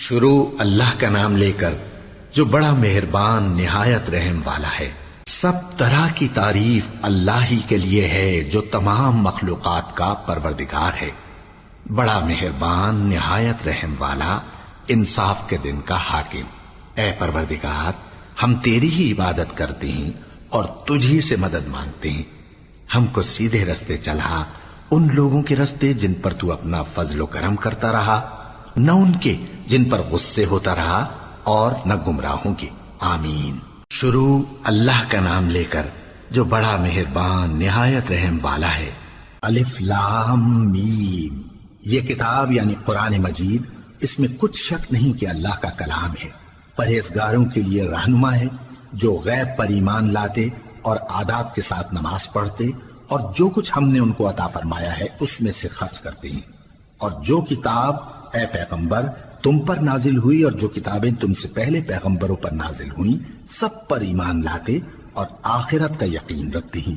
شروع اللہ کا نام لے کر جو بڑا مہربان نہایت رحم والا ہے۔ سب طرح کی تعریف اللہ ہی کے لیے ہے جو تمام مخلوقات کا پروردگار ہے، بڑا مہربان نہایت رحم والا، انصاف کے دن کا حاکم۔ اے پروردگار، ہم تیری ہی عبادت کرتے ہیں اور تجھ ہی سے مدد مانگتے ہیں۔ ہم کو سیدھے رستے چلا، ان لوگوں کے رستے جن پر تو اپنا فضل و کرم کرتا رہا، نہ ان کے جن پر غصے ہوتا رہا، اور نہ گمراہوں کے۔ آمین۔ شروع اللہ کا نام لے کر جو بڑا مہربان نہایت رحم والا ہے۔ الف لام میم۔ یہ کتاب یعنی قرآن مجید، اس میں کچھ شک نہیں کہ اللہ کا کلام ہے، پرہیزگاروں کے لیے رہنما ہے، جو غیب پر ایمان لاتے اور آداب کے ساتھ نماز پڑھتے اور جو کچھ ہم نے ان کو عطا فرمایا ہے اس میں سے خرچ کرتے ہیں، اور جو کتاب اے پیغمبر تم پر نازل ہوئی اور جو کتابیں تم سے پہلے پیغمبروں پر نازل ہوئیں سب پر ایمان لاتے اور آخرت کا یقین رکھتے ہیں۔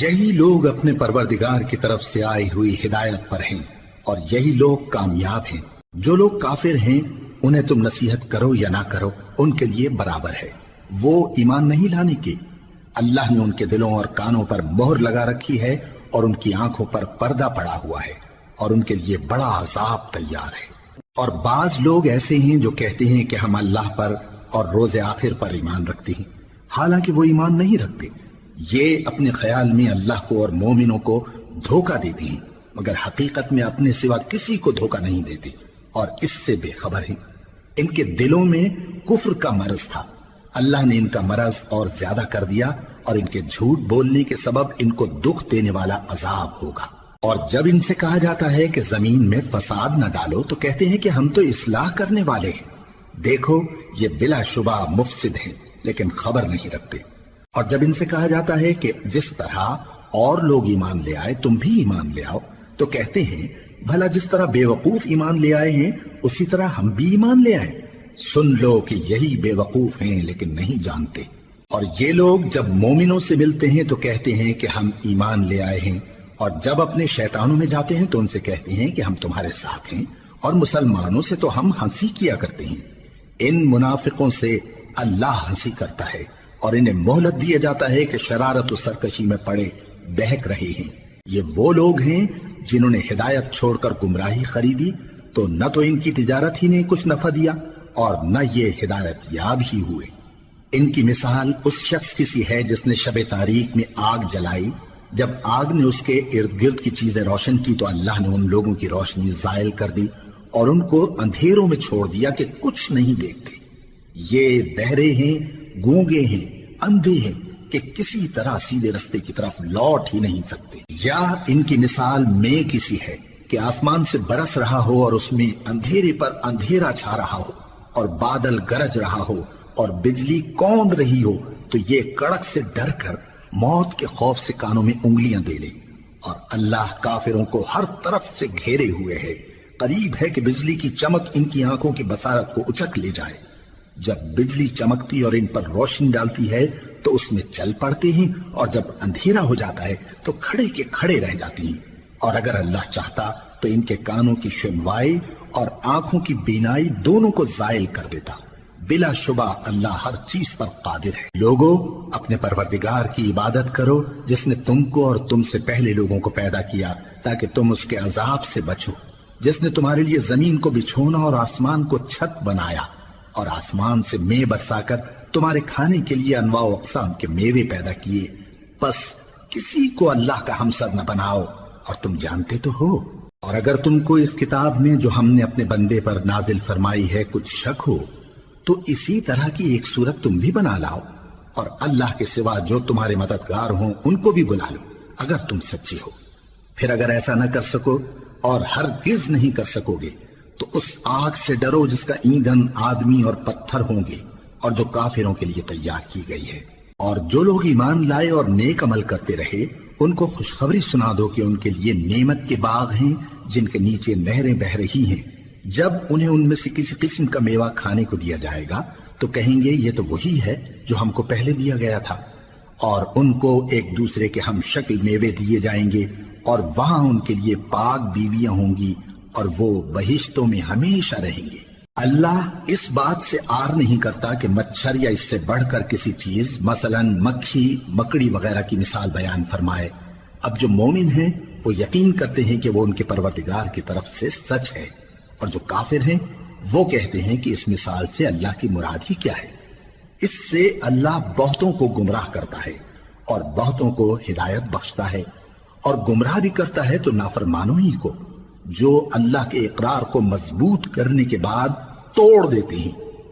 یہی لوگ اپنے پروردگار کی طرف سے آئی ہوئی ہدایت پر ہیں اور یہی لوگ کامیاب ہیں۔ جو لوگ کافر ہیں انہیں تم نصیحت کرو یا نہ کرو ان کے لیے برابر ہے، وہ ایمان نہیں لانے کے۔ اللہ نے ان کے دلوں اور کانوں پر مہر لگا رکھی ہے اور ان کی آنکھوں پر پردہ پڑا ہوا ہے اور ان کے لیے بڑا عذاب تیار ہے۔ اور بعض لوگ ایسے ہیں جو کہتے ہیں کہ ہم اللہ پر اور روز آخر پر ایمان رکھتے ہیں، حالانکہ وہ ایمان نہیں رکھتے۔ یہ اپنے خیال میں اللہ کو اور مومنوں کو دھوکہ دیتے ہیں، مگر حقیقت میں اپنے سوا کسی کو دھوکہ نہیں دیتے اور اس سے بے خبر ہیں۔ ان کے دلوں میں کفر کا مرض تھا، اللہ نے ان کا مرض اور زیادہ کر دیا اور ان کے جھوٹ بولنے کے سبب ان کو دکھ دینے والا عذاب ہوگا۔ اور جب ان سے کہا جاتا ہے کہ زمین میں فساد نہ ڈالو تو کہتے ہیں کہ ہم تو اصلاح کرنے والے ہیں۔ دیکھو یہ بلا شبہ مفسد ہیں لیکن خبر نہیں رکھتے۔ اور جب ان سے کہا جاتا ہے کہ جس طرح اور لوگ ایمان لے آئے تم بھی ایمان لے آؤ تو کہتے ہیں بھلا جس طرح بے وقوف ایمان لے آئے ہیں اسی طرح ہم بھی ایمان لے آئے۔ سن لو کہ یہی بے وقوف ہیں لیکن نہیں جانتے۔ اور یہ لوگ جب مومنوں سے ملتے ہیں تو کہتے ہیں کہ ہم ایمان لے آئے ہیں، اور جب اپنے شیطانوں میں جاتے ہیں تو ان سے کہتے ہیں کہ ہم تمہارے ساتھ ہیں، اور مسلمانوں سے تو ہم ہنسی کیا کرتے ہیں۔ ان منافقوں سے اللہ ہنسی کرتا ہے اور انہیں مہلت دیا جاتا ہے کہ شرارت و سرکشی میں پڑے بہک رہے ہیں۔ یہ وہ لوگ ہیں جنہوں نے ہدایت چھوڑ کر گمراہی خریدی، تو نہ تو ان کی تجارت ہی نے کچھ نفع دیا اور نہ یہ ہدایت یاب ہی ہوئے۔ ان کی مثال اس شخص کی سی ہے جس نے شب تاریک میں آگ جلائی، جب آگ نے اس کے ارد گرد کی چیزیں روشن کی تو اللہ نے ان لوگوں کی روشنی زائل کر دی اور ان کو اندھیروں میں چھوڑ دیا کہ کچھ نہیں دیکھتے۔ یہ بہرے ہیں، گونگے ہیں، اندھے ہیں کہ کسی طرح سیدھے رستے کی طرف لوٹ ہی نہیں سکتے۔ یا ان کی مثال میں کسی ہے کہ آسمان سے برس رہا ہو اور اس میں اندھیرے پر اندھیرا چھا رہا ہو اور بادل گرج رہا ہو اور بجلی کوند رہی ہو، تو یہ کڑک سے ڈر کر موت کے خوف سے کانوں میں انگلیاں دے لے۔ اور اللہ کافروں کو ہر طرف سے گھیرے ہوئے ہے، قریب ہے کہ بجلی کی چمک ان کی آنکھوں کی بصارت کو اچک لے جائے۔ جب بجلی چمکتی اور ان پر روشنی ڈالتی ہے تو اس میں چل پڑتے ہیں، اور جب اندھیرا ہو جاتا ہے تو کھڑے کے کھڑے رہ جاتی ہیں۔ اور اگر اللہ چاہتا تو ان کے کانوں کی سنوائی اور آنکھوں کی بینائی دونوں کو زائل کر دیتا۔ بلا شبہ اللہ ہر چیز پر قادر ہے۔ لوگو اپنے پروردگار کی عبادت کرو جس نے تم کو اور تم سے پہلے لوگوں کو پیدا کیا تاکہ تم اس کے عذاب سے بچو، جس نے تمہارے لیے زمین کو بچھونا اور آسمان کو چھت بنایا، اور آسمان سے مے برسا کر تمہارے کھانے کے لیے انواع و اقسام کے میوے پیدا کیے۔ پس کسی کو اللہ کا ہمسر نہ بناؤ، اور تم جانتے تو ہو۔ اور اگر تم کو اس کتاب میں جو ہم نے اپنے بندے پر نازل فرمائی ہے کچھ شک ہو تو اسی طرح کی ایک صورت تم بھی بنا لاؤ، اور اللہ کے سوا جو تمہارے مددگار ہوں ان کو بھی بلا لو اگر تم سچے ہو۔ پھر اگر ایسا نہ کر سکو اور ہرگز نہیں کر سکو گے تو اس آگ سے ڈرو جس کا ایندھن آدمی اور پتھر ہوں گے اور جو کافروں کے لیے تیار کی گئی ہے۔ اور جو لوگ ایمان لائے اور نیک عمل کرتے رہے ان کو خوشخبری سنا دو کہ ان کے لیے نعمت کے باغ ہیں جن کے نیچے نہریں بہہ رہی ہیں۔ جب انہیں ان میں سے کسی قسم کا میوہ کھانے کو دیا جائے گا تو کہیں گے یہ تو وہی ہے جو ہم کو پہلے دیا گیا تھا، اور ان کو ایک دوسرے کے ہم شکل میوے دیے جائیں گے، اور وہاں ان کے لیے پاک بیویاں ہوں گی اور وہ بہشتوں میں ہمیشہ رہیں گے۔ اللہ اس بات سے آر نہیں کرتا کہ مچھر یا اس سے بڑھ کر کسی چیز مثلاً مکھی مکڑی وغیرہ کی مثال بیان فرمائے۔ اب جو مومن ہیں وہ یقین کرتے ہیں کہ وہ ان کے پروردگار کی طرف سے سچ ہے، اور جو کافر ہیں وہ کہتے ہیں کہ اس مثال سے اللہ کی مراد ہی کیا ہے۔ اس سے اللہ بہتوں کو گمراہ کرتا ہے اور بہتوں کو ہدایت بخشتا ہے، اور گمراہ بھی کرتا ہے تو نافرمانوں ہی کو، جو اللہ کے اقرار کو مضبوط کرنے کے بعد توڑ دیتے ہیں،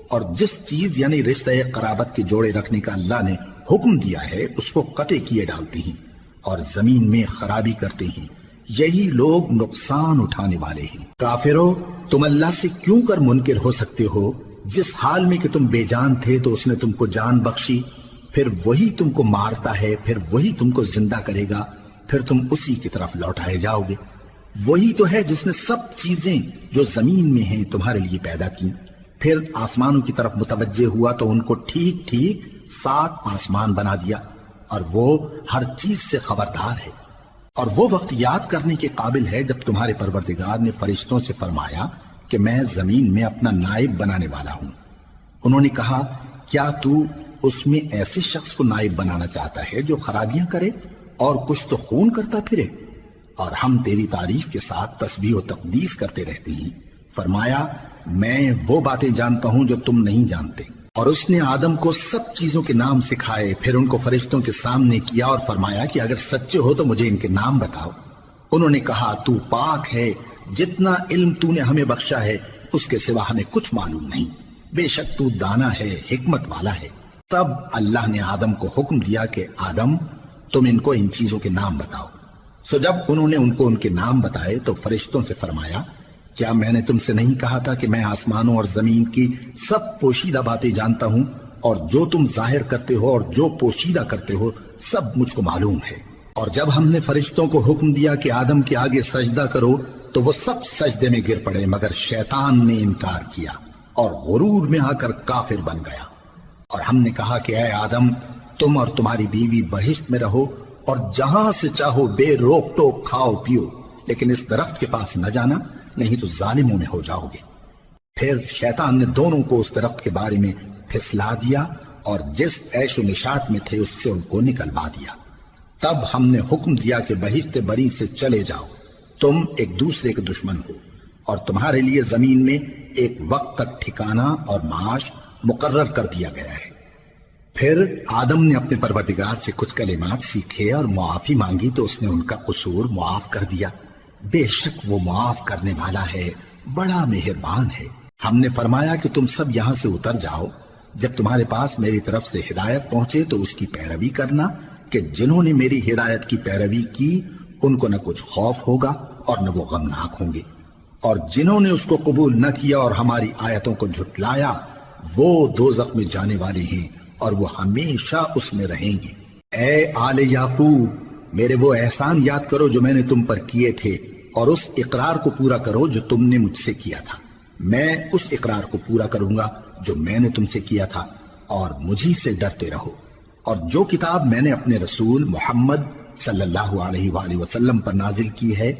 اور جس چیز یعنی رشتہ قرابت کے جوڑے رکھنے کا اللہ نے حکم دیا ہے اس کو قطع کیے ڈالتے ہیں اور زمین میں خرابی کرتے ہیں۔ یہی لوگ نقصان اٹھانے والے ہیں۔ کافرو، تم اللہ سے کیوں کر منکر ہو سکتے ہو؟ جس حال میں کہ تم بے جان تھے تو اس نے تم کو جان بخشی، پھر وہی تم کو مارتا ہے، پھر وہی تم کو زندہ کرے گا، پھر تم اسی کی طرف لوٹائے جاؤ گے۔ وہی تو ہے جس نے سب چیزیں جو زمین میں ہیں تمہارے لیے پیدا کی، پھر آسمانوں کی طرف متوجہ ہوا تو ان کو ٹھیک ٹھیک 7 آسمان بنا دیا، اور وہ ہر چیز سے خبردار ہے۔ اور وہ وقت یاد کرنے کے قابل ہے جب تمہارے پروردگار نے فرشتوں سے فرمایا کہ میں زمین میں اپنا نائب بنانے والا ہوں۔ انہوں نے کہا، کیا تو اس میں ایسے شخص کو نائب بنانا چاہتا ہے جو خرابیاں کرے اور کچھ تو خون کرتا پھرے؟ اور ہم تیری تعریف کے ساتھ تسبیح و تقدیس کرتے رہتے ہیں۔ فرمایا، میں وہ باتیں جانتا ہوں جو تم نہیں جانتے۔ اور اس نے آدم کو سب چیزوں کے نام سکھائے، پھر ان کو فرشتوں کے سامنے کیا اور فرمایا کہ اگر سچے ہو تو مجھے ان کے نام بتاؤ۔ انہوں نے کہا، تو پاک ہے، جتنا علم تو نے ہمیں بخشا ہے اس کے سوا ہمیں کچھ معلوم نہیں، بے شک تو دانا ہے، حکمت والا ہے۔ تب اللہ نے آدم کو حکم دیا کہ آدم، تم ان کو ان چیزوں کے نام بتاؤ۔ سو جب انہوں نے ان کو ان کے نام بتائے تو فرشتوں سے فرمایا، کیا میں نے تم سے نہیں کہا تھا کہ میں آسمانوں اور زمین کی سب پوشیدہ باتیں جانتا ہوں، اور جو تم ظاہر کرتے ہو اور جو پوشیدہ کرتے ہو سب مجھ کو معلوم ہے۔ اور جب ہم نے فرشتوں کو حکم دیا کہ آدم کے آگے سجدہ کرو تو وہ سب سجدے میں گر پڑے، مگر شیطان نے انکار کیا اور غرور میں آ کر کافر بن گیا۔ اور ہم نے کہا کہ اے آدم، تم اور تمہاری بیوی بہشت میں رہو اور جہاں سے چاہو بے روک ٹوک کھاؤ پیو، لیکن اس درخت کے پاس نہ جانا، نہیں تو ظالموں میں ہو جاؤ گے۔ پھر شیطان نے دونوں کو اس درخت کے بارے میں پھسلا دیا اور جس عیش و نشاط میں تھے اس سے ان کو نکلوا دیا۔ تب ہم نے حکم دیا کہ بہشت بری سے چلے جاؤ، تم ایک دوسرے کے دشمن ہو، اور تمہارے لیے زمین میں ایک وقت تک ٹھکانہ اور معاش مقرر کر دیا گیا ہے۔ پھر آدم نے اپنے پروردگار سے کچھ کلمات سیکھے اور معافی مانگی تو اس نے ان کا قصور معاف کر دیا۔ بے شک وہ معاف کرنے والا ہے، بڑا مہربان ہے۔ ہم نے فرمایا کہ تم سب یہاں سے اتر جاؤ، جب تمہارے پاس میری طرف سے ہدایت پہنچے تو اس کی پیروی کرنا، کہ جنہوں نے میری ہدایت کی پیروی کی ان کو نہ کچھ خوف ہوگا اور نہ وہ غمناک ہوں گے، اور جنہوں نے اس کو قبول نہ کیا اور ہماری آیتوں کو جھٹلایا وہ دوزخ میں جانے والے ہیں اور وہ ہمیشہ اس میں رہیں گے۔ اے آل یعقوب، میرے وہ احسان یاد کرو جو میں نے تم پر کیے تھے، اور اس اقرار کو پورا کرو جو تم نے مجھ سے کیا تھا۔ میں اس اقرار کو پورا کروں گا جو میں نے تم سے کیا تھا، اور مجھی سے ڈرتے رہو۔ اور جو کتاب میں نے اپنے رسول محمد صلی اللہ علیہ وآلہ وسلم پر نازل کی ہے،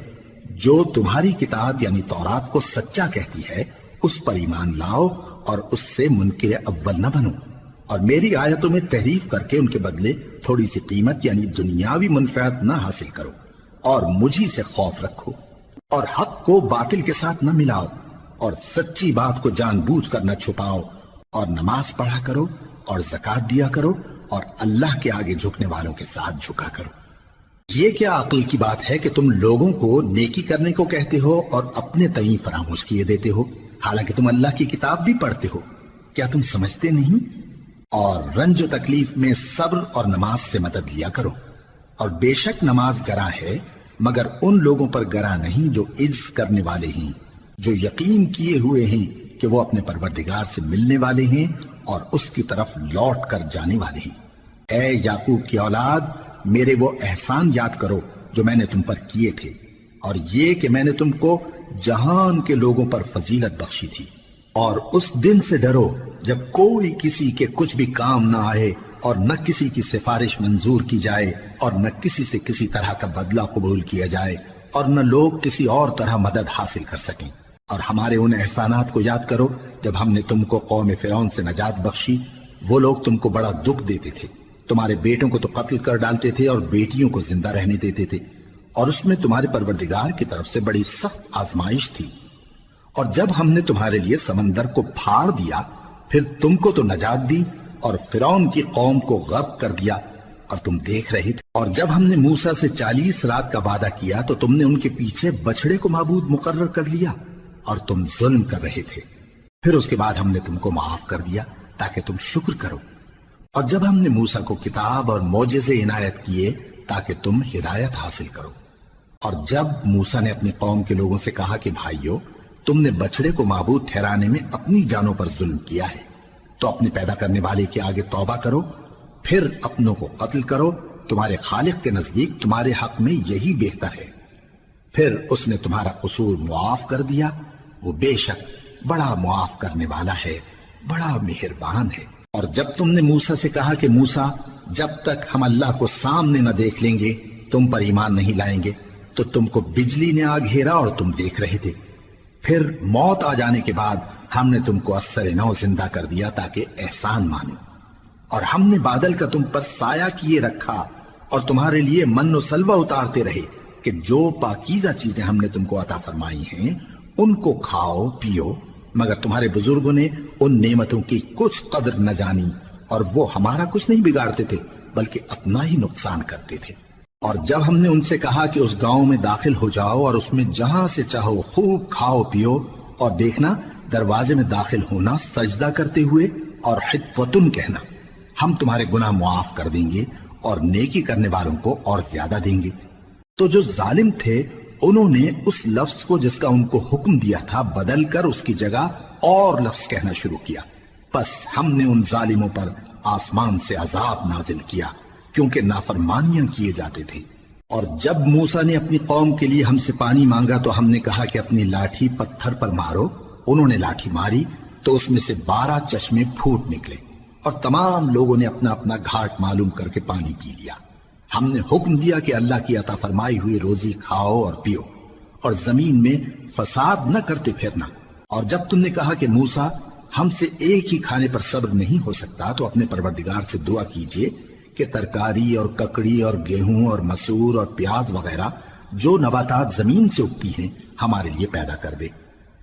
جو تمہاری کتاب یعنی تورات کو سچا کہتی ہے، اس پر ایمان لاؤ اور اس سے منکر اول نہ بنو، اور میری آیتوں میں تحریف کر کے ان کے بدلے تھوڑی سی قیمت یعنی دنیاوی منفعت نہ حاصل کرو، اور مجھی سے خوف رکھو، اور حق کو باطل کے ساتھ نہ ملاؤ، اور سچی بات کو جان بوجھ کر نہ چھپاؤ، اور نماز پڑھا کرو اور زکوٰۃ دیا کرو، اور اللہ کے آگے جھکنے والوں کے ساتھ جھکا کرو۔ یہ کیا عقل کی بات ہے کہ تم لوگوں کو نیکی کرنے کو کہتے ہو اور اپنے تئیں فراموش کیے دیتے ہو، حالانکہ تم اللہ کی کتاب بھی پڑھتے ہو؟ کیا تم سمجھتے نہیں؟ اور رنج و تکلیف میں صبر اور نماز سے مدد لیا کرو، اور بے شک نماز گراں ہے، مگر ان لوگوں پر گراں نہیں جو عجز کرنے والے ہیں، جو یقین کیے ہوئے ہیں کہ وہ اپنے پروردگار سے ملنے والے ہیں اور اس کی طرف لوٹ کر جانے والے ہیں۔ اے یعقوب کی اولاد، میرے وہ احسان یاد کرو جو میں نے تم پر کیے تھے، اور یہ کہ میں نے تم کو جہان کے لوگوں پر فضیلت بخشی تھی۔ اور اس دن سے ڈرو جب کوئی کسی کے کچھ بھی کام نہ آئے، اور نہ کسی کی سفارش منظور کی جائے، اور نہ کسی سے کسی طرح کا بدلہ قبول کیا جائے، اور نہ لوگ کسی اور طرح مدد حاصل کر سکیں۔ اور ہمارے ان احسانات کو یاد کرو جب ہم نے تم کو قوم فرعون سے نجات بخشی، وہ لوگ تم کو بڑا دکھ دیتے تھے، تمہارے بیٹوں کو تو قتل کر ڈالتے تھے اور بیٹیوں کو زندہ رہنے دیتے تھے، اور اس میں تمہارے پروردگار کی طرف سے بڑی سخت آزمائش تھی۔ اور جب ہم نے تمہارے لیے سمندر کو پھاڑ دیا، پھر تم کو تو نجات دی اور فرعون کی قوم کو غرق کر دیا، اور تم دیکھ رہے تھے۔ اور جب ہم نے موسیٰ سے 40 رات کا وعدہ کیا تو تم نے ان کے پیچھے بچڑے کو معبود مقرر کر لیا اور تم ظلم کر رہے تھے۔ پھر اس کے بعد ہم نے تم کو معاف کر دیا تاکہ تم شکر کرو۔ اور جب ہم نے موسیٰ کو کتاب اور معجزے عنایت کیے تاکہ تم ہدایت حاصل کرو۔ اور جب موسیٰ نے اپنی قوم کے لوگوں سے کہا کہ بھائیو، تم نے بچڑے کو معبود ٹھہرانے میں اپنی جانوں پر ظلم کیا ہے، تو اپنے پیدا کرنے والے کے آگے توبہ کرو، پھر اپنوں کو قتل کرو، تمہارے خالق کے نزدیک تمہارے حق میں یہی بہتر ہے۔ پھر اس نے تمہارا قصور معاف کر دیا، وہ بے شک بڑا معاف کرنے والا ہے، بڑا مہربان ہے۔ اور جب تم نے موسیٰ سے کہا کہ موسیٰ، جب تک ہم اللہ کو سامنے نہ دیکھ لیں گے تم پر ایمان نہیں لائیں گے، تو تم کو بجلی نے آ گھیرا اور تم دیکھ رہے تھے۔ پھر موت آ جانے کے بعد ہم نے تم کو اثر نو زندہ کر دیا تاکہ احسان مانو۔ اور ہم نے بادل کا تم پر سایہ کیے رکھا اور تمہارے لیے من و سلوہ اتارتے رہے کہ جو پاکیزہ چیزیں ہم نے تم کو عطا فرمائی ہیں ان کو کھاؤ پیو، مگر تمہارے بزرگوں نے ان نعمتوں کی کچھ قدر نہ جانی، اور وہ ہمارا کچھ نہیں بگاڑتے تھے بلکہ اپنا ہی نقصان کرتے تھے۔ اور جب ہم نے ان سے کہا کہ اس گاؤں میں داخل ہو جاؤ اور اس میں جہاں سے چاہو خوب کھاؤ پیو، اور دیکھنا دروازے میں داخل ہونا سجدہ کرتے ہوئے اور حطوتن کہنا، ہم تمہارے گناہ معاف کر دیں گے اور نیکی کرنے والوں کو اور زیادہ دیں گے۔ تو جو ظالم تھے انہوں نے اس لفظ کو جس کا ان کو حکم دیا تھا بدل کر اس کی جگہ اور لفظ کہنا شروع کیا، پس ہم نے ان ظالموں پر آسمان سے عذاب نازل کیا کیونکہ نافرمانیاں کیے جاتے تھے۔ اور جب موسیٰ نے اپنی قوم کے لیے ہم سے پانی مانگا تو ہم نے کہا کہ اپنی لاٹھی پتھر پر مارو، انہوں نے لاٹھی ماری تو اس میں سے 12 چشمے پھوٹ نکلے، اور تمام لوگوں نے اپنا اپنا گھاٹ معلوم کر کے پانی پی لیا۔ ہم نے حکم دیا کہ اللہ کی عطا فرمائی ہوئی روزی کھاؤ اور پیو، اور زمین میں فساد نہ کرتے پھرنا۔ اور جب تم نے کہا کہ موسیٰ، ہم سے ایک ہی کھانے پر صبر نہیں ہو سکتا، تو اپنے پروردگار سے دعا کیجئے کہ ترکاری اور ککڑی اور گیہوں اور مسور اور پیاز وغیرہ جو نباتات زمین سے اگتی ہیں ہمارے لیے پیدا کر دے۔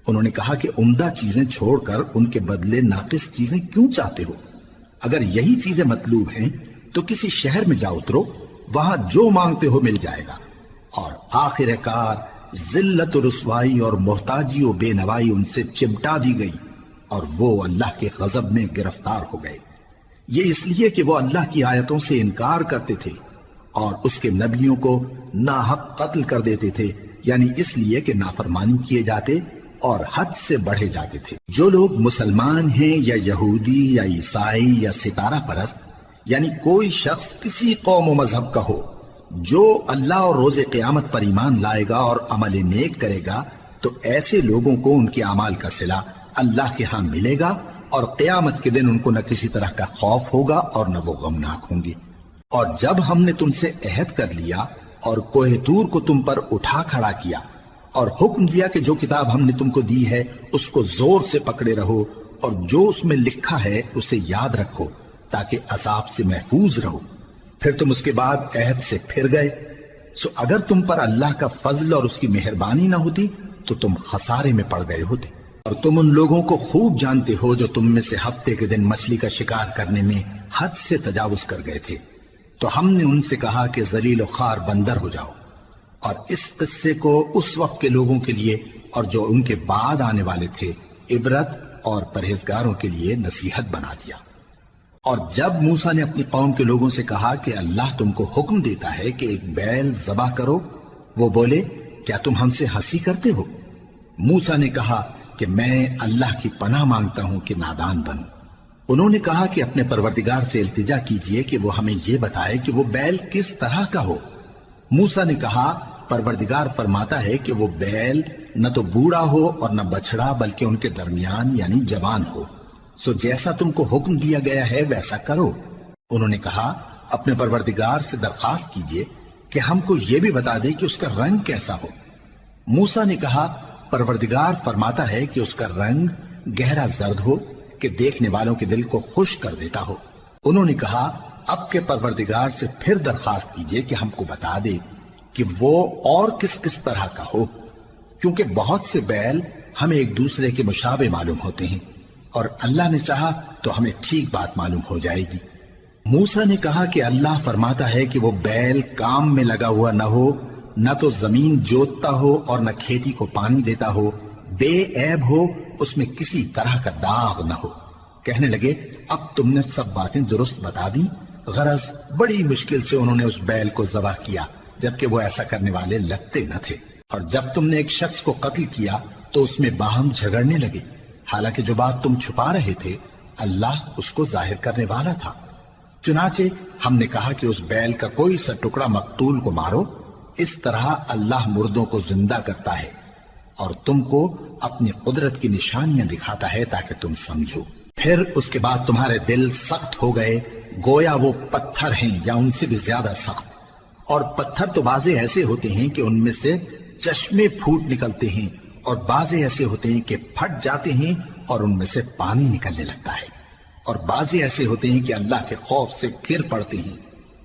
انہوں نے کہا کہ عمدہ چیزیں چھوڑ کر ان کے بدلے ناقص چیزیں کیوں چاہتے ہو؟ اگر یہی چیزیں مطلوب ہیں تو کسی شہر میں جا اترو، وہاں جو مانگتے ہو مل جائے گا۔ اور آخر کار ذلت و رسوائی اور محتاجی و بے نوائی ان سے چمٹا دی گئی، اور وہ اللہ کے غضب میں گرفتار ہو گئے، یہ اس لیے کہ وہ اللہ کی آیتوں سے انکار کرتے تھے اور اس کے نبیوں کو ناحق قتل کر دیتے تھے، یعنی اس لیے کہ نافرمانی کیے جاتے اور حد سے بڑھے جاتے تھے۔ جو لوگ مسلمان ہیں یا یہودی یا عیسائی یا ستارہ پرست، یعنی کوئی شخص کسی قوم و مذہب کا ہو، جو اللہ اور روز قیامت پر ایمان لائے گا اور عمل نیک کرے گا، تو ایسے لوگوں کو ان کے اعمال کا صلہ اللہ کے ہاں ملے گا، اور قیامت کے دن ان کو نہ کسی طرح کا خوف ہوگا اور نہ وہ غمناک ہوں گے۔ اور جب ہم نے تم سے عہد کر لیا اور کوہ طور کو تم پر اٹھا کھڑا کیا اور حکم دیا کہ جو کتاب ہم نے تم کو دی ہے اس کو زور سے پکڑے رہو، اور جو اس میں لکھا ہے اسے یاد رکھو تاکہ عذاب سے محفوظ رہو، پھر تم اس کے بعد عہد سے پھر گئے، سو اگر تم پر اللہ کا فضل اور اس کی مہربانی نہ ہوتی تو تم خسارے میں پڑ گئے ہوتے۔ اور تم ان لوگوں کو خوب جانتے ہو جو تم میں سے ہفتے کے دن مچھلی کا شکار کرنے میں حد سے تجاوز کر گئے تھے، تو ہم نے ان سے کہا کہ ذلیل و خوار بندر ہو جاؤ، اور اس قصے کو اس وقت کے لوگوں کے لیے اور جو ان کے بعد آنے والے تھے عبرت اور پرہیزگاروں کے لیے نصیحت بنا دیا۔ اور جب موسیٰ نے اپنی قوم کے لوگوں سے کہا کہ اللہ تم کو حکم دیتا ہے کہ ایک بیل ذبح کرو، وہ بولے کیا تم ہم سے ہنسی کرتے ہو؟ موسیٰ نے کہا کہ میں اللہ کی پناہ مانگتا ہوں کہ نادان بنوں۔ انہوں نے کہا کہ اپنے پروردگار سے التجا کیجئے کہ وہ ہمیں یہ بتائے کہ وہ بیل کس طرح کا ہو۔ موسیٰ نے کہا پروردگار فرماتا ہے کہ وہ بیل نہ تو بوڑھا ہو اور نہ بچڑا بلکہ ان کے درمیان یعنی جوان ہو، سو جیسا تم کو حکم دیا گیا ہے ویسا کرو۔ انہوں نے کہا اپنے پروردگار سے درخواست کیجئے کہ ہم کو یہ بھی بتا دے کہ اس کا رنگ کیسا ہو۔ موسیٰ نے کہا پروردگار فرماتا ہے کہ اس کا رنگ گہرا زرد ہو کہ دیکھنے والوں کے دل کو خوش کر دیتا ہو۔ انہوں نے کہا اب کے پروردگار سے پھر درخواست کیجئے کہ ہم کو بتا دے کہ وہ اور کس کس طرح کا ہو، کیونکہ بہت سے بیل ہمیں ایک دوسرے کے مشابہ معلوم ہوتے ہیں، اور اللہ نے چاہا تو ہمیں ٹھیک بات معلوم ہو جائے گی۔ موسیٰ نے کہا کہ اللہ فرماتا ہے کہ وہ بیل کام میں لگا ہوا نہ ہو، نہ تو زمین جوتتا ہو اور نہ کھیتی کو پانی دیتا ہو، بے عیب ہو، اس میں کسی طرح کا داغ نہ ہو۔ کہنے لگے اب تم نے سب باتیں درست بتا دی۔ غرض بڑی مشکل سے انہوں نے اس بیل کو ذبح کیا، جبکہ وہ ایسا کرنے والے لگتے نہ تھے۔ اور جب تم نے ایک شخص کو قتل کیا تو اس میں باہم جھگڑنے لگے، حالانکہ جو بات تم چھپا رہے تھے اللہ اس کو ظاہر کرنے والا تھا۔ چنانچہ ہم نے کہا کہ اس بیل کا کوئی سا ٹکڑا مقتول کو مارو، اس طرح اللہ مردوں کو زندہ کرتا ہے اور تم کو اپنی قدرت کی نشانیاں دکھاتا ہے تاکہ تم سمجھو۔ پھر اس کے بعد تمہارے دل سخت ہو گئے گویا وہ پتھر ہیں یا ان سے بھی زیادہ سخت، اور پتھر تو بعضے ایسے ہوتے ہیں کہ ان میں سے چشمے پھوٹ نکلتے ہیں، اور بعضے ایسے ہوتے ہیں کہ پھٹ جاتے ہیں اور ان میں سے پانی نکلنے لگتا ہے، اور بعضے ایسے ہوتے ہیں کہ اللہ کے خوف سے گر پڑتے ہیں،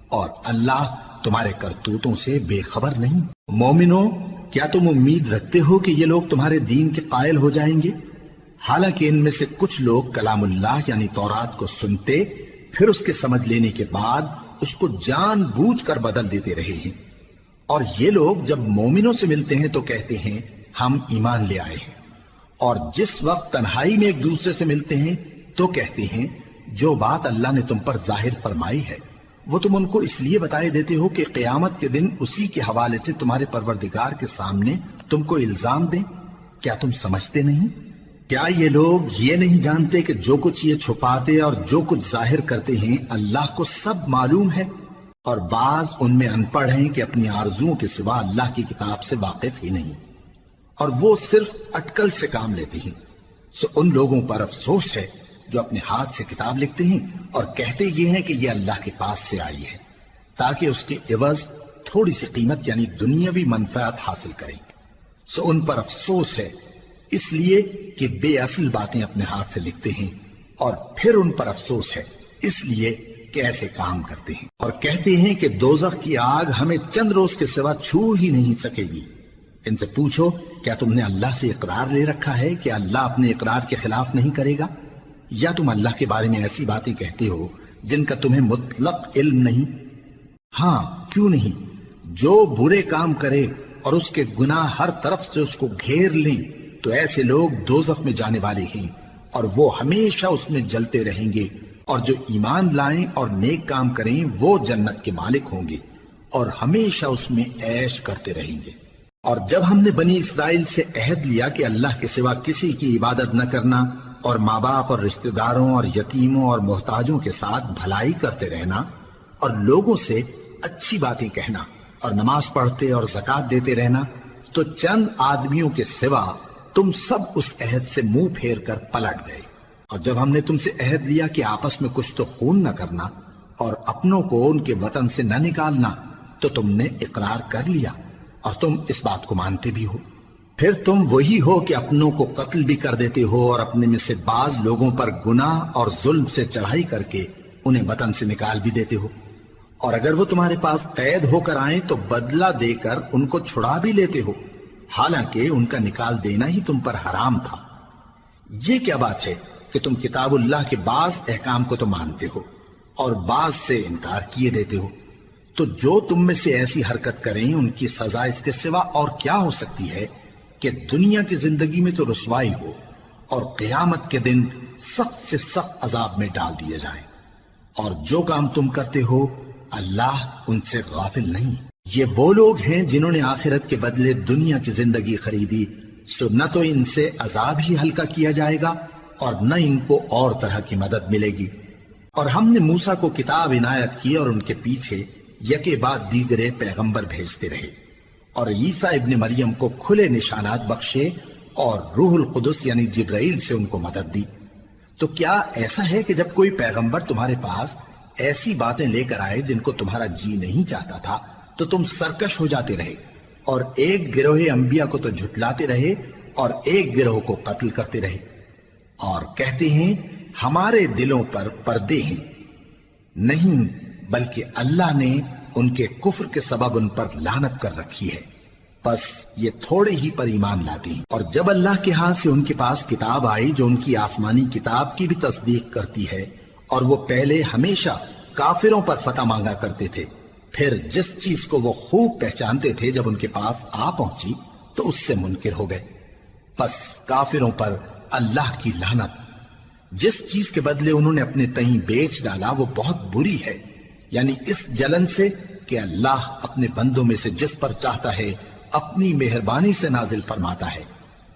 اور اللہ تمہارے کرتوتوں سے بے خبر نہیں۔ مومنو، کیا تم امید رکھتے ہو کہ یہ لوگ تمہارے دین کے قائل ہو جائیں گے؟ حالانکہ ان میں سے کچھ لوگ کلام اللہ یعنی تورات کو سنتے پھر اس کے سمجھ لینے کے بعد اس کو جان بوجھ کر بدل دیتے رہے ہیں، اور یہ لوگ جب مومنوں سے ملتے ہیں تو کہتے ہیں ہم ایمان لے آئے ہیں، اور جس وقت تنہائی میں ایک دوسرے سے ملتے ہیں تو کہتے ہیں جو بات اللہ نے تم پر ظاہر فرمائی ہے وہ تم ان کو اس لیے بتائے دیتے ہو کہ قیامت کے دن اسی کے حوالے سے تمہارے پروردگار کے سامنے تم کو الزام دیں۔ کیا تم سمجھتے نہیں؟ کیا یہ لوگ یہ نہیں جانتے کہ جو کچھ یہ چھپاتے اور جو کچھ ظاہر کرتے ہیں اللہ کو سب معلوم ہے؟ اور بعض ان میں ان پڑھ ہیں کہ اپنی آرزوؤں کے سوا اللہ کی کتاب سے واقف ہی نہیں، اور وہ صرف اٹکل سے کام لیتے ہیں۔ سو ان لوگوں پر افسوس ہے جو اپنے ہاتھ سے کتاب لکھتے ہیں اور کہتے یہ ہیں کہ یہ اللہ کے پاس سے آئی ہے تاکہ اس کے عوض تھوڑی سی قیمت یعنی دنیاوی منفعت حاصل کریں۔ سو ان پر افسوس ہے اس لیے کہ بے اصل باتیں اپنے ہاتھ سے لکھتے ہیں، اور پھر ان پر افسوس ہے اس لیے کہ ایسے کام کرتے ہیں، اور کہتے ہیں کہ دوزخ کی آگ ہمیں چند روز کے سوا چھو ہی نہیں سکے گی۔ ان سے پوچھو کیا تم نے اللہ سے اقرار لے رکھا ہے کہ اللہ اپنے اقرار کے خلاف نہیں کرے گا، یا تم اللہ کے بارے میں ایسی باتیں کہتے ہو جن کا تمہیں مطلق علم نہیں؟ ہاں کیوں نہیں، جو برے کام کرے اور اس کے گناہ ہر طرف سے اس کو گھیر لیں تو ایسے لوگ دوزخ میں جانے والے ہیں اور وہ ہمیشہ اس میں جلتے رہیں گے، اور جو ایمان لائیں اور نیک کام کریں وہ جنت کے مالک ہوں گے اور ہمیشہ اس میں عیش کرتے رہیں گے۔ اور جب ہم نے بنی اسرائیل سے عہد لیا کہ اللہ کے سوا کسی کی عبادت نہ کرنا اور ماں باپ اور رشتہ داروں اور یتیموں اور محتاجوں کے ساتھ بھلائی کرتے رہنا اور لوگوں سے اچھی باتیں کہنا اور نماز پڑھتے اور زکوٰۃ دیتے رہنا، تو چند آدمیوں کے سوا تم سب اس عہد سے منہ پھیر کر پلٹ گئے۔ اور جب ہم نے تم سے عہد لیا کہ آپس میں کچھ تو خون نہ کرنا اور اپنوں کو ان کے وطن سے نہ نکالنا، تو تم نے اقرار کر لیا اور تم اس بات کو مانتے بھی ہو۔ پھر تم وہی ہو کہ اپنوں کو قتل بھی کر دیتے ہو اور اپنے میں سے بعض لوگوں پر گناہ اور ظلم سے چڑھائی کر کے انہیں وطن سے نکال بھی دیتے ہو، اور اگر وہ تمہارے پاس قید ہو کر آئیں تو بدلہ دے کر ان کو چھڑا بھی لیتے ہو، حالانکہ ان کا نکال دینا ہی تم پر حرام تھا۔ یہ کیا بات ہے کہ تم کتاب اللہ کے بعض احکام کو تو مانتے ہو اور بعض سے انکار کیے دیتے ہو؟ تو جو تم میں سے ایسی حرکت کریں ان کی سزا اس کے سوا اور کیا ہو سکتی ہے کہ دنیا کی زندگی میں تو رسوائی ہو اور قیامت کے دن سخت سے سخت عذاب میں ڈال دیے جائیں۔ اور جو کام تم کرتے ہو اللہ ان سے غافل نہیں۔ یہ وہ لوگ ہیں جنہوں نے آخرت کے بدلے دنیا کی زندگی خریدی، سو نہ تو ان سے عذاب ہی ہلکا کیا جائے گا اور نہ ان کو اور طرح کی مدد ملے گی۔ اور ہم نے موسیٰ کو کتاب عنایت کی اور ان کے پیچھے یکے بعد دیگرے پیغمبر بھیجتے رہے، اور عیسیٰ ابن مریم کو کھلے نشانات بخشے اور روح القدس یعنی جبرائیل سے ان کو مدد دی۔ تو کیا ایسا ہے کہ جب کوئی پیغمبر تمہارے پاس ایسی باتیں لے کر آئے جن کو تمہارا جی نہیں چاہتا تھا تو تم سرکش ہو جاتے رہے، اور ایک گروہ انبیاء کو تو جھٹلاتے رہے اور ایک گروہ کو قتل کرتے رہے؟ اور کہتے ہیں ہمارے دلوں پر پردے ہیں، نہیں بلکہ اللہ نے ان کے کفر کے سبب ان پر لعنت کر رکھی ہے، بس یہ تھوڑے ہی پر ایمان لاتے ہیں۔ اور جب اللہ کے ہاں سے ان کے پاس کتاب آئی جو ان کی آسمانی کتاب کی بھی تصدیق کرتی ہے، اور وہ پہلے ہمیشہ کافروں پر فتح مانگا کرتے تھے، پھر جس چیز کو وہ خوب پہچانتے تھے جب ان کے پاس آ پہنچی تو اس سے منکر ہو گئے، بس کافروں پر اللہ کی لعنت۔ جس چیز کے بدلے انہوں نے اپنے تئیں بیچ ڈالا وہ بہت بری ہے، یعنی اس جلن سے کہ اللہ اپنے بندوں میں سے جس پر چاہتا ہے اپنی مہربانی سے نازل فرماتا ہے۔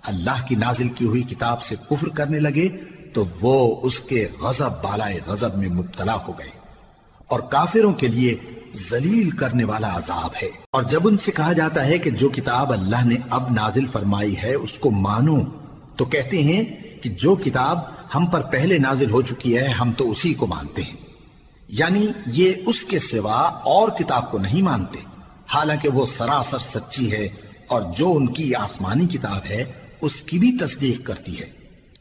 اللہ کی نازل کی ہوئی کتاب سے کفر کرنے لگے تو وہ اس کے غضب بالائے غضب میں مبتلا ہو گئے، اور کافروں کے لیے ذلیل کرنے والا عذاب ہے۔ اور جب ان سے کہا جاتا ہے کہ جو کتاب اللہ نے اب نازل فرمائی ہے اس کو مانو، تو کہتے ہیں کہ جو کتاب ہم پر پہلے نازل ہو چکی ہے ہم تو اسی کو مانتے ہیں، یعنی یہ اس کے سوا اور کتاب کو نہیں مانتے، حالانکہ وہ سراسر سچی ہے، اور جو ان کی آسمانی کتاب ہے اس کی بھی تصدیق کرتی ہے۔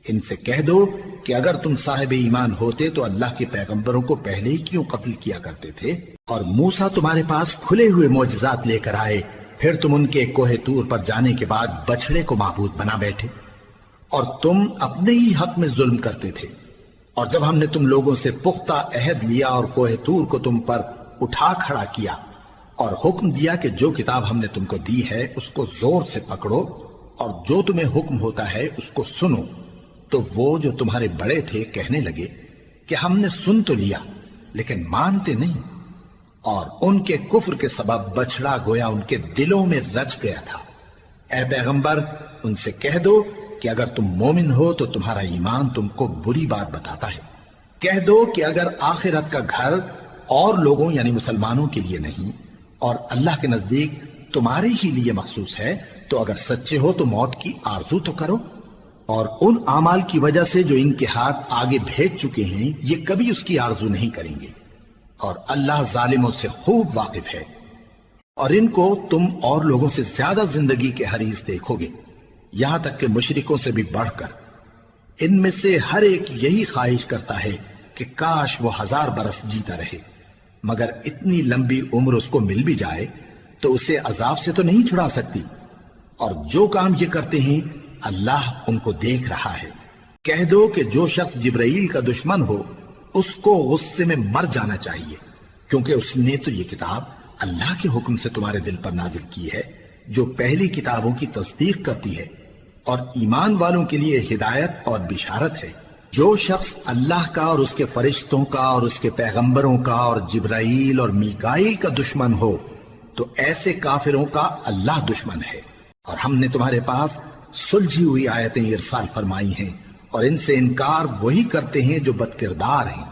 ان سے کہہ دو کہ اگر تم صاحب ایمان ہوتے تو اللہ کے پیغمبروں کو پہلے ہی کیوں قتل کیا کرتے تھے؟ اور موسیٰ تمہارے پاس کھلے ہوئے معجزات لے کر آئے، پھر تم ان کے کوہ طور پر جانے کے بعد بچڑے کو معبود بنا بیٹھے، اور تم اپنے ہی حق میں ظلم کرتے تھے۔ اور جب ہم نے تم لوگوں سے پختہ عہد لیا اور کوہ طور کو تم پر اٹھا کھڑا کیا اور حکم دیا کہ جو کتاب ہم نے تم کو دی ہے اس کو زور سے پکڑو اور جو تمہیں حکم ہوتا ہے اس کو سنو، تو وہ جو تمہارے بڑے تھے کہنے لگے کہ ہم نے سن تو لیا لیکن مانتے نہیں، اور ان کے کفر کے سبب بچڑا گویا ان کے دلوں میں رچ گیا تھا۔ اے پیغمبر ان سے کہہ دو کہ اگر تم مومن ہو تو تمہارا ایمان تم کو بری بات بتاتا ہے۔ کہہ دو کہ اگر آخرت کا گھر اور لوگوں یعنی مسلمانوں کے لیے نہیں اور اللہ کے نزدیک تمہارے ہی لیے مخصوص ہے تو اگر سچے ہو تو موت کی آرزو تو کرو، اور ان اعمال کی وجہ سے جو ان کے ہاتھ آگے بھیج چکے ہیں یہ کبھی اس کی آرزو نہیں کریں گے، اور اللہ ظالموں سے خوب واقف ہے۔ اور ان کو تم اور لوگوں سے زیادہ زندگی کے حریص دیکھو گے، یہاں تک کہ مشرکوں سے بھی بڑھ کر۔ ان میں سے ہر ایک یہی خواہش کرتا ہے کہ کاش وہ 1000 برس جیتا رہے، مگر اتنی لمبی عمر اس کو مل بھی جائے تو اسے عذاب سے تو نہیں چھڑا سکتی، اور جو کام یہ کرتے ہیں اللہ ان کو دیکھ رہا ہے۔ کہہ دو کہ جو شخص جبرائیل کا دشمن ہو اس کو غصے میں مر جانا چاہیے، کیونکہ اس نے تو یہ کتاب اللہ کے حکم سے تمہارے دل پر نازل کی ہے جو پہلی کتابوں کی تصدیق کرتی ہے، اور ایمان والوں کے لیے ہدایت اور بشارت ہے۔ جو شخص اللہ کا اور اس کے فرشتوں کا اور اس کے پیغمبروں کا اور جبرائیل اور میکائیل کا دشمن ہو تو ایسے کافروں کا اللہ دشمن ہے۔ اور ہم نے تمہارے پاس سلجھی ہوئی آیتیں ارسال فرمائی ہیں، اور ان سے انکار وہی کرتے ہیں جو بد کردار ہیں۔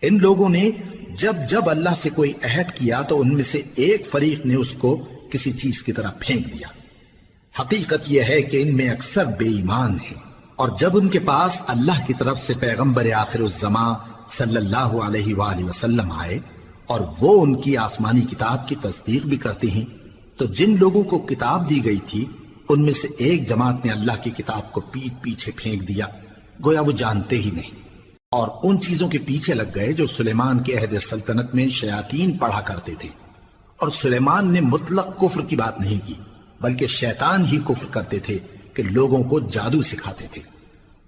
ان لوگوں نے جب جب اللہ سے کوئی عہد کیا تو ان میں سے ایک فریق نے اس کو کسی چیز کی طرح پھینک دیا۔ حقیقت یہ ہے کہ ان میں اکثر بے ایمان ہیں، اور جب ان کے پاس اللہ کی طرف سے پیغمبر آخر الزماں صلی اللہ علیہ وآلہ وسلم آئے اور وہ ان کی آسمانی کتاب کی تصدیق بھی کرتے ہیں، تو جن لوگوں کو کتاب دی گئی تھی ان میں سے ایک جماعت نے اللہ کی کتاب کو پیٹ پیچھے پھینک دیا، گویا وہ جانتے ہی نہیں، اور ان چیزوں کے پیچھے لگ گئے جو سلیمان کے عہد سلطنت میں شیاطین پڑھا کرتے تھے۔ اور سلیمان نے مطلق کفر کی بات نہیں کی، بلکہ شیطان ہی کفر کرتے تھے کہ لوگوں کو جادو سکھاتے تھے،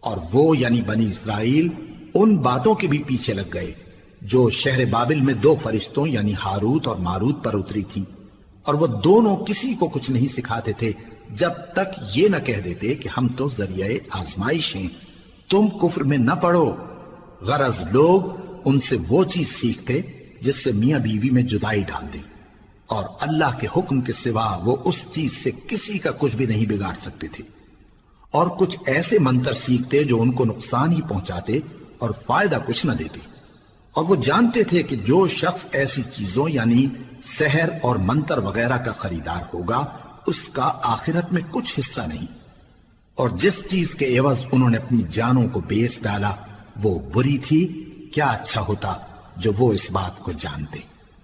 اور وہ یعنی بنی اسرائیل ان باتوں کے بھی پیچھے لگ گئے جو شہر بابل میں 2 فرشتوں یعنی ہاروت اور ماروت پر اتری تھی، اور وہ دونوں کسی کو کچھ نہیں سکھاتے تھے جب تک یہ نہ کہہ دیتے کہ ہم تو ذریعہ آزمائش ہیں، تم کفر میں نہ پڑو۔ غرض لوگ ان سے وہ چیز سیکھتے جس سے میاں بیوی میں جدائی ڈال دیں، اور اللہ کے حکم کے سوا وہ اس چیز سے کسی کا کچھ بھی نہیں بگاڑ سکتے تھے، اور کچھ ایسے منتر سیکھتے جو ان کو نقصان ہی پہنچاتے اور فائدہ کچھ نہ دیتے، اور وہ جانتے تھے کہ جو شخص ایسی چیزوں یعنی سحر اور منتر وغیرہ کا خریدار ہوگا اس کا آخرت میں کچھ حصہ نہیں، اور جس چیز کے عوض انہوں نے اپنی جانوں کو بیچ ڈالا وہ بری تھی، کیا اچھا ہوتا جو وہ اس بات کو جانتے۔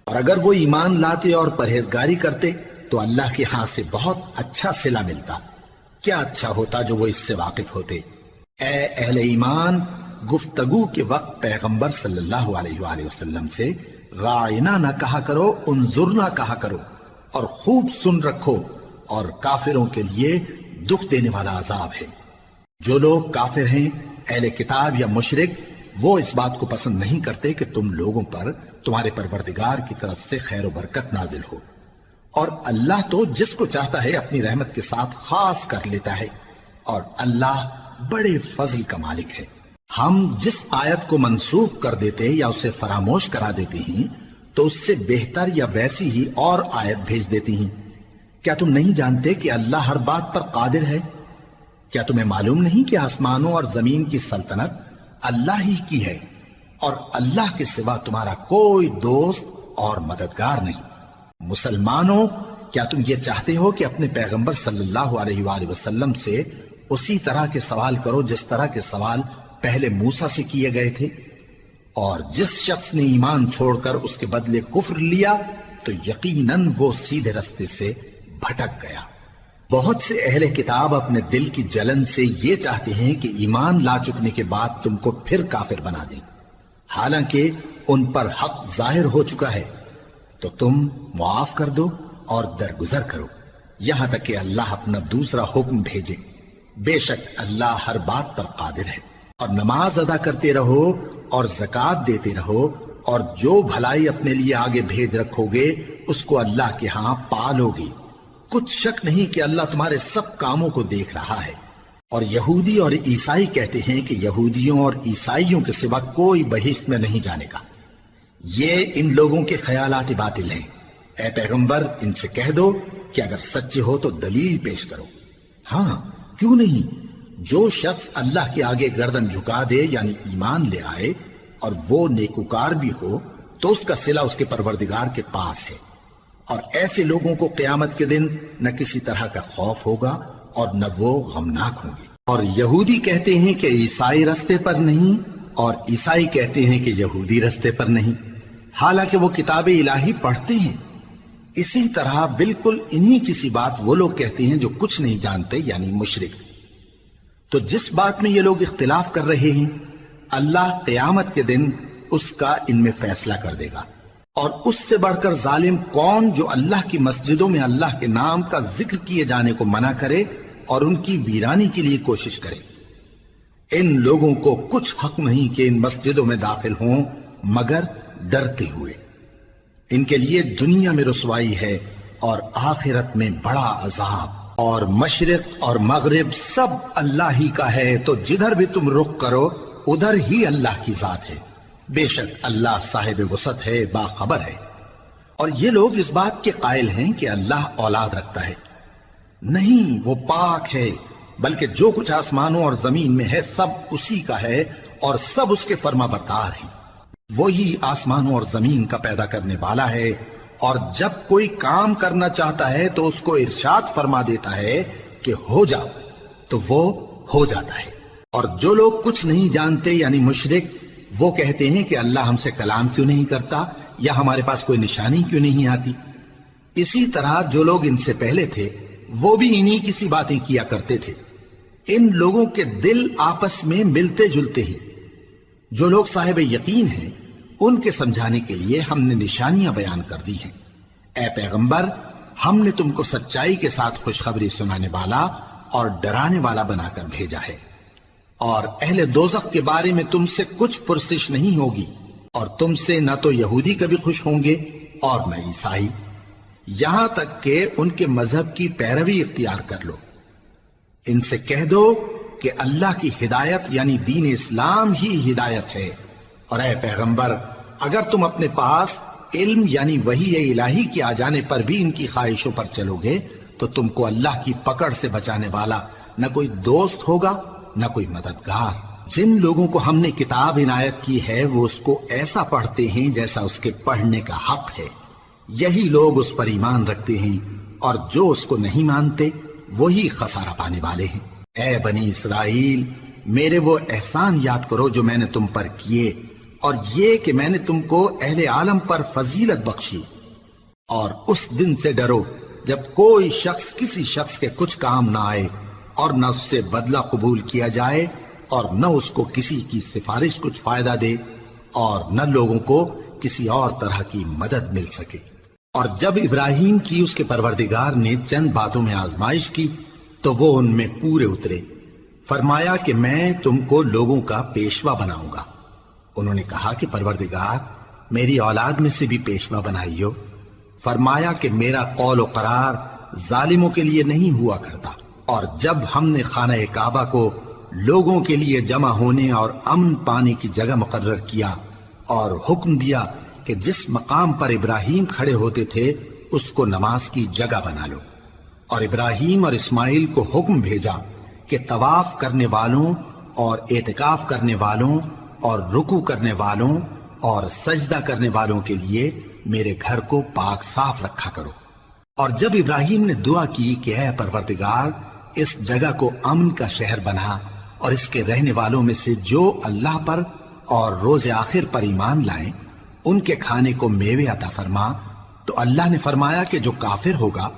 اور اگر وہ ایمان لاتے اور پرہیزگاری کرتے تو اللہ کے ہاں سے بہت اچھا صلہ ملتا، کیا اچھا ہوتا جو وہ اس سے واقف ہوتے۔ اے اہل ایمان، گفتگو کے وقت پیغمبر صلی اللہ علیہ وآلہ وسلم سے رائنا نہ کہا کرو، انظرنا کہا کرو، اور خوب سن رکھو، اور کافروں کے لیے دکھ دینے والا عذاب ہے۔ جو لوگ کافر ہیں، اہل کتاب یا مشرک، وہ اس بات کو پسند نہیں کرتے کہ تم لوگوں پر تمہارے پروردگار کی طرف سے خیر و برکت نازل ہو، اور اللہ تو جس کو چاہتا ہے اپنی رحمت کے ساتھ خاص کر لیتا ہے، اور اللہ بڑے فضل کا مالک ہے۔ ہم جس آیت کو منسوخ کر دیتے یا اسے فراموش کرا دیتے ہیں تو اس سے بہتر یا ویسی ہی اور آیت بھیج دیتی ہیں۔ کیا تم نہیں جانتے کہ اللہ ہر بات پر قادر ہے؟ کیا تمہیں معلوم نہیں کہ آسمانوں اور زمین کی سلطنت اللہ ہی کی ہے، اور اللہ کے سوا تمہارا کوئی دوست اور مددگار نہیں؟ مسلمانوں، کیا تم یہ چاہتے ہو کہ اپنے پیغمبر صلی اللہ علیہ وآلہ وسلم سے اسی طرح کے سوال کرو جس طرح کے سوال پہلے موسیٰ سے کیے گئے تھے؟ اور جس شخص نے ایمان چھوڑ کر اس کے بدلے کفر لیا تو یقیناً وہ سیدھے رستے سے بھٹک گیا۔ بہت سے اہل کتاب اپنے دل کی جلن سے یہ چاہتے ہیں کہ ایمان لا چکنے کے بعد تم کو پھر کافر بنا دیں، حالانکہ ان پر حق ظاہر ہو چکا ہے۔ تو تم معاف کر دو اور درگزر کرو یہاں تک کہ اللہ اپنا دوسرا حکم بھیجے۔ بے شک اللہ ہر بات پر قادر ہے۔ اور نماز ادا کرتے رہو اور زکوٰۃ دیتے رہو، اور جو بھلائی اپنے لیے آگے بھیج رکھو گے اس کو اللہ کے ہاں پالو گے۔ کچھ شک نہیں کہ اللہ تمہارے سب کاموں کو دیکھ رہا ہے۔ اور یہودی اور عیسائی کہتے ہیں کہ یہودیوں اور عیسائیوں کے سوا کوئی بہشت میں نہیں جانے کا۔ یہ ان لوگوں کے خیالات باطل ہیں۔ اے پیغمبر، ان سے کہہ دو کہ اگر سچے ہو تو دلیل پیش کرو۔ ہاں، کیوں نہیں؟ جو شخص اللہ کے آگے گردن جھکا دے یعنی ایمان لے آئے اور وہ نیکوکار بھی ہو تو اس کا صلہ اس کے پروردگار کے پاس ہے، اور ایسے لوگوں کو قیامت کے دن نہ کسی طرح کا خوف ہوگا اور نہ وہ غمناک ہوں گے۔ اور یہودی کہتے ہیں کہ عیسائی رستے پر نہیں، اور عیسائی کہتے ہیں کہ یہودی رستے پر نہیں، حالانکہ وہ کتاب الہی پڑھتے ہیں۔ اسی طرح بالکل انہی کسی بات وہ لوگ کہتے ہیں جو کچھ نہیں جانتے یعنی مشرک۔ تو جس بات میں یہ لوگ اختلاف کر رہے ہیں اللہ قیامت کے دن اس کا ان میں فیصلہ کر دے گا۔ اور اس سے بڑھ کر ظالم کون جو اللہ کی مسجدوں میں اللہ کے نام کا ذکر کیے جانے کو منع کرے اور ان کی ویرانی کے لیے کوشش کرے۔ ان لوگوں کو کچھ حق نہیں کہ ان مسجدوں میں داخل ہوں مگر ڈرتے ہوئے۔ ان کے لیے دنیا میں رسوائی ہے اور آخرت میں بڑا عذاب۔ اور مشرق اور مغرب سب اللہ ہی کا ہے، تو جدھر بھی تم رخ کرو ادھر ہی اللہ کی ذات ہے۔ بے شک اللہ صاحب وسعت ہے، باخبر ہے۔ اور یہ لوگ اس بات کے قائل ہیں کہ اللہ اولاد رکھتا ہے۔ نہیں، وہ پاک ہے، بلکہ جو کچھ آسمانوں اور زمین میں ہے سب اسی کا ہے، اور سب اس کے فرما بردار ہیں۔ وہی آسمانوں اور زمین کا پیدا کرنے والا ہے، اور جب کوئی کام کرنا چاہتا ہے تو اس کو ارشاد فرما دیتا ہے کہ ہو جا، تو وہ ہو جاتا ہے۔ اور جو لوگ کچھ نہیں جانتے یعنی مشرک، وہ کہتے ہیں کہ اللہ ہم سے کلام کیوں نہیں کرتا، یا ہمارے پاس کوئی نشانی کیوں نہیں آتی۔ اسی طرح جو لوگ ان سے پہلے تھے وہ بھی انہی کسی باتیں کیا کرتے تھے۔ ان لوگوں کے دل آپس میں ملتے جلتے ہیں۔ جو لوگ صاحب یقین ہیں ان کے سمجھانے کے لیے ہم نے نشانیاں بیان کر دی ہیں۔ اے پیغمبر، ہم نے تم کو سچائی کے ساتھ خوشخبری سنانے والا اور ڈرانے والا بنا کر بھیجا ہے، اور اہل دوزخ کے بارے میں تم سے کچھ پرسش نہیں ہوگی، اور تم سے نہ تو یہودی کبھی خوش ہوں گے اور نہ عیسائی، یہاں تک کہ ان کے مذہب کی پیروی اختیار کر لو۔ ان سے کہہ دو کہ اللہ کی ہدایت یعنی دین اسلام ہی ہدایت ہے، اور اے پیغمبر اگر تم اپنے پاس علم یعنی وحی الہی کے آ جانے پر بھی ان کی خواہشوں پر چلو گے تو تم کو اللہ کی پکڑ سے بچانے والا نہ کوئی دوست ہوگا نہ کوئی مددگار۔ جن لوگوں کو ہم نے کتاب عنایت کی ہے وہ اس کو ایسا پڑھتے ہیں جیسا اس کے پڑھنے کا حق ہے، یہی لوگ اس پر ایمان رکھتے ہیں، اور جو اس کو نہیں مانتے وہی خسارہ پانے والے ہیں۔ اے بنی اسرائیل، میرے وہ احسان یاد کرو جو میں نے تم پر کیے، اور یہ کہ میں نے تم کو اہل عالم پر فضیلت بخشی، اور اس دن سے ڈرو جب کوئی شخص کسی شخص کے کچھ کام نہ آئے اور نہ اس سے بدلہ قبول کیا جائے اور نہ اس کو کسی کی سفارش کچھ فائدہ دے اور نہ لوگوں کو کسی اور طرح کی مدد مل سکے۔ اور جب ابراہیم کی اس کے پروردگار نے چند باتوں میں آزمائش کی تو وہ ان میں پورے اترے۔ فرمایا کہ میں تم کو لوگوں کا پیشوا بناؤں گا۔ انہوں نے کہا کہ پروردگار میری اولاد میں سے بھی پیشوا بنائیو۔ فرمایا کہ میرا قول و قرار ظالموں کے لیے نہیں ہوا کرتا۔ اور جب ہم نے خانہ کعبہ کو لوگوں کے لیے جمع ہونے اور امن پانے کی جگہ مقرر کیا اور حکم دیا کہ جس مقام پر ابراہیم کھڑے ہوتے تھے اس کو نماز کی جگہ بنا لو، اور ابراہیم اور اسماعیل کو حکم بھیجا کہ طواف کرنے والوں اور اعتکاف کرنے والوں اور رکوع کرنے والوں اور سجدہ کرنے والوں کے لیے میرے گھر کو پاک صاف رکھا کرو۔ اور جب ابراہیم نے دعا کی کہ اے پروردگار اس جگہ کو امن کا شہر بنا اور اس کے رہنے والوں میں سے جو اللہ پر اور روز آخر پر ایمان لائیں ان کے کھانے کو میوے عطا فرما، تو اللہ نے فرمایا کہ جو کافر ہوگا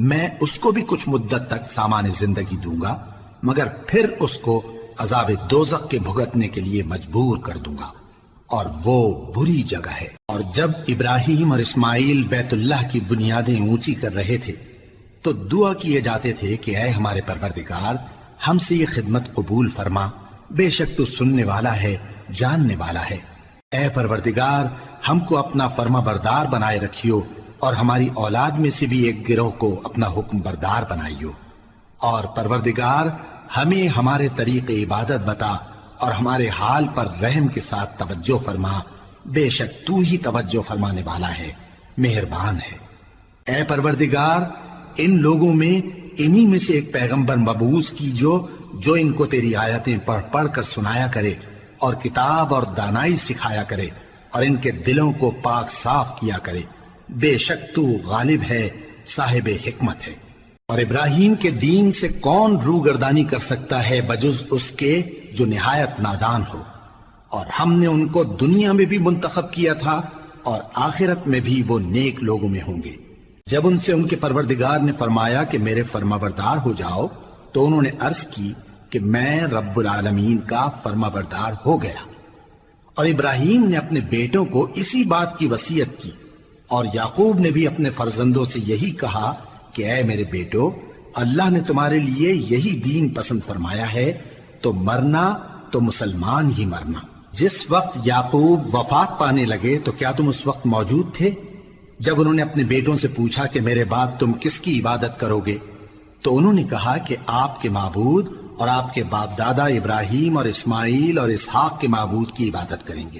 میں اس کو بھی کچھ مدت تک سامان زندگی دوں گا، مگر پھر اس کو عذاب دوزخ کے بھگتنے کے لیے مجبور کر دوں گا، اور وہ بری جگہ ہے۔ اور جب ابراہیم اور اسماعیل بیت اللہ کی بنیادیں اونچی کر رہے تھے تو دعا کیے جاتے تھے کہ اے ہمارے پروردگار ہم سے یہ خدمت قبول فرما، بے شک تو سننے والا ہے، جاننے والا ہے۔ اے پروردگار ہم کو اپنا فرما بردار بنائے رکھیو، اور ہماری اولاد میں سے بھی ایک گروہ کو اپنا حکم بردار بنائیو، اور پروردگار ہمیں ہمارے طریق عبادت بتا اور ہمارے حال پر رحم کے ساتھ توجہ فرما، بے شک تو ہی توجہ فرمانے والا ہے، مہربان ہے۔ اے پروردگار ان لوگوں میں انہی میں سے ایک پیغمبر مبعوث کیجو جو ان کو تیری آیتیں پڑھ پڑھ کر سنایا کرے اور کتاب اور دانائی سکھایا کرے اور ان کے دلوں کو پاک صاف کیا کرے، بے شک تو غالب ہے، صاحب حکمت ہے۔ اور ابراہیم کے دین سے کون روگردانی کر سکتا ہے بجز اس کے جو نہایت نادان ہو، اور ہم نے ان کو دنیا میں بھی منتخب کیا تھا اور آخرت میں بھی وہ نیک لوگوں میں ہوں گے۔ جب ان سے ان کے پروردگار نے فرمایا کہ میرے فرما بردار ہو جاؤ تو انہوں نے عرض کی کہ میں رب العالمین کا فرما بردار ہو گیا۔ اور ابراہیم نے اپنے بیٹوں کو اسی بات کی وصیت کی، اور یعقوب نے بھی اپنے فرزندوں سے یہی کہا کہ اے میرے بیٹو اللہ نے تمہارے لیے یہی دین پسند فرمایا ہے، تو مرنا تو مسلمان ہی مرنا۔ جس وقت یعقوب وفات پانے لگے تو کیا تم اس وقت موجود تھے جب انہوں نے اپنے بیٹوں سے پوچھا کہ میرے بعد تم کس کی عبادت کرو گے؟ تو انہوں نے کہا کہ آپ کے معبود اور آپ کے باپ دادا ابراہیم اور اسماعیل اور اسحاق کے معبود کی عبادت کریں گے،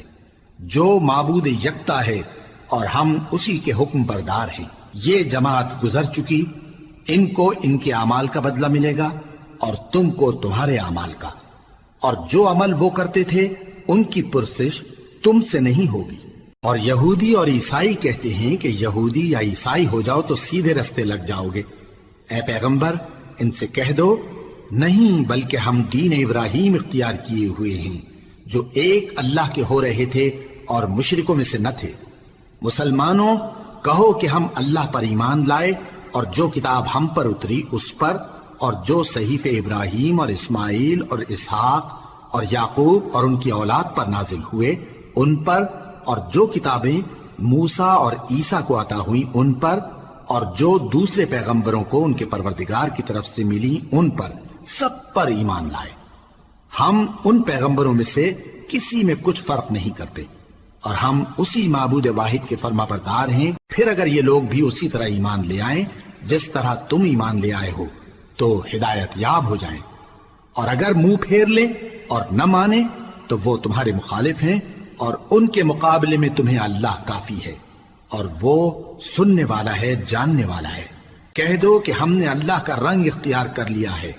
جو معبود یکتا ہے اور ہم اسی کے حکم بردار ہیں۔ یہ جماعت گزر چکی، ان کو ان کے اعمال کا بدلہ ملے گا اور تم کو تمہارے اعمال کا، اور جو عمل وہ کرتے تھے ان کی پرسش تم سے نہیں ہوگی۔ اور یہودی اور عیسائی کہتے ہیں کہ یہودی یا عیسائی ہو جاؤ تو سیدھے رستے لگ جاؤ گے۔ اے پیغمبر ان سے کہہ دو نہیں، بلکہ ہم دین ابراہیم اختیار کیے ہوئے ہیں جو ایک اللہ کے ہو رہے تھے اور مشرکوں میں سے نہ تھے۔ مسلمانوں کہو کہ ہم اللہ پر ایمان لائے اور جو کتاب ہم پر اتری اس پر، اور جو صحیفے ابراہیم اور اسماعیل اور اسحاق اور یعقوب اور ان کی اولاد پر نازل ہوئے ان پر، اور جو کتابیں موسیٰ اور عیسیٰ کو عطا ہوئیں ان پر، اور جو دوسرے پیغمبروں کو ان کے پروردگار کی طرف سے ملی ان پر، سب پر ایمان لائے۔ ہم ان پیغمبروں میں سے کسی میں کچھ فرق نہیں کرتے، اور ہم اسی معبود واحد کے فرما بردار ہیں۔ پھر اگر یہ لوگ بھی اسی طرح ایمان لے آئیں جس طرح تم ایمان لے آئے ہو تو ہدایت یاب ہو جائیں، اور اگر منہ پھیر لیں اور نہ مانیں تو وہ تمہارے مخالف ہیں، اور ان کے مقابلے میں تمہیں اللہ کافی ہے، اور وہ سننے والا ہے، جاننے والا ہے۔ کہہ دو کہ ہم نے اللہ کا رنگ اختیار کر لیا ہے،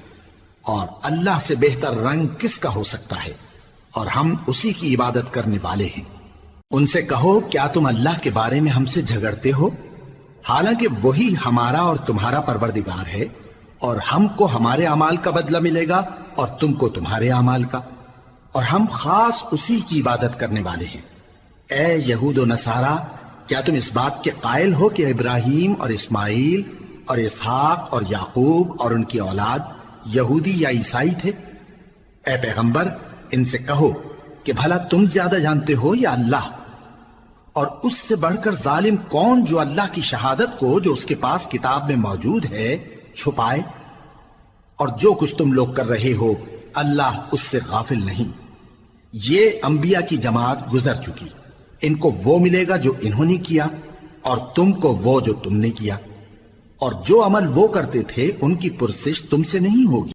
اور اللہ سے بہتر رنگ کس کا ہو سکتا ہے، اور ہم اسی کی عبادت کرنے والے ہیں۔ ان سے کہو کیا تم اللہ کے بارے میں ہم سے جھگڑتے ہو، حالانکہ وہی ہمارا اور تمہارا پروردگار ہے، اور ہم کو ہمارے اعمال کا بدلہ ملے گا اور تم کو تمہارے اعمال کا، اور ہم خاص اسی کی عبادت کرنے والے ہیں۔ اے یہود و نصارا کیا تم اس بات کے قائل ہو کہ ابراہیم اور اسماعیل اور اسحاق اور یعقوب اور ان کی اولاد یہودی یا عیسائی تھے؟ اے پیغمبر ان سے کہو کہ بھلا تم زیادہ جانتے ہو یا اللہ؟ اور اس سے بڑھ کر ظالم کون جو اللہ کی شہادت کو جو اس کے پاس کتاب میں موجود ہے چھپائے؟ اور جو کچھ تم لوگ کر رہے ہو اللہ اس سے غافل نہیں۔ یہ انبیاء کی جماعت گزر چکی، ان کو وہ ملے گا جو انہوں نے کیا اور تم کو وہ جو تم نے کیا، اور جو عمل وہ کرتے تھے ان کی پرسش تم سے نہیں ہوگی۔